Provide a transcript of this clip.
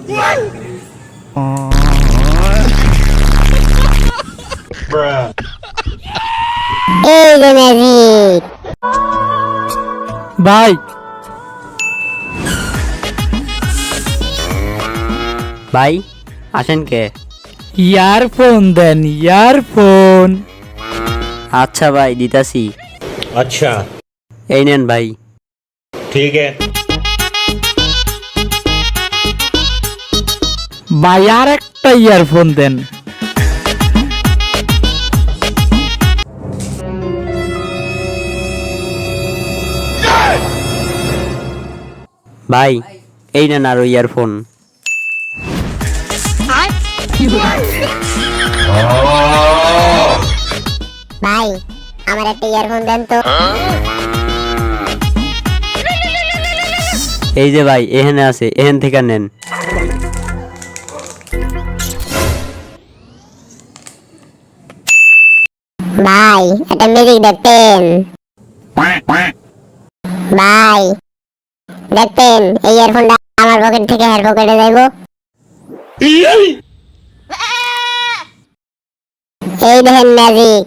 এই যে ম্যাজিক। ভাই ভাই আসেন কে? ইয়ারফোন দেন, ইয়ারফোন। আচ্ছা ভাই দিতাছি। अच्छा এই নেন ভাই। ठीक है। ভাই আর একটা ইয়ারফোন দেন। ভাই এই নেন আরো ইয়ারফোন। ভাই আমার একটা ইয়ারফোন দেন তো। এই যে ভাই এখানে আছে, এখান থেকে নেন। ভাই একটা ম্যাজিক দেখতেন। ভাই দেখতেন এই ইয়ারফোনটা আমার পকেট থেকে হেয়ার পকেটে যাইব। এই দেখেন ম্যাজিক।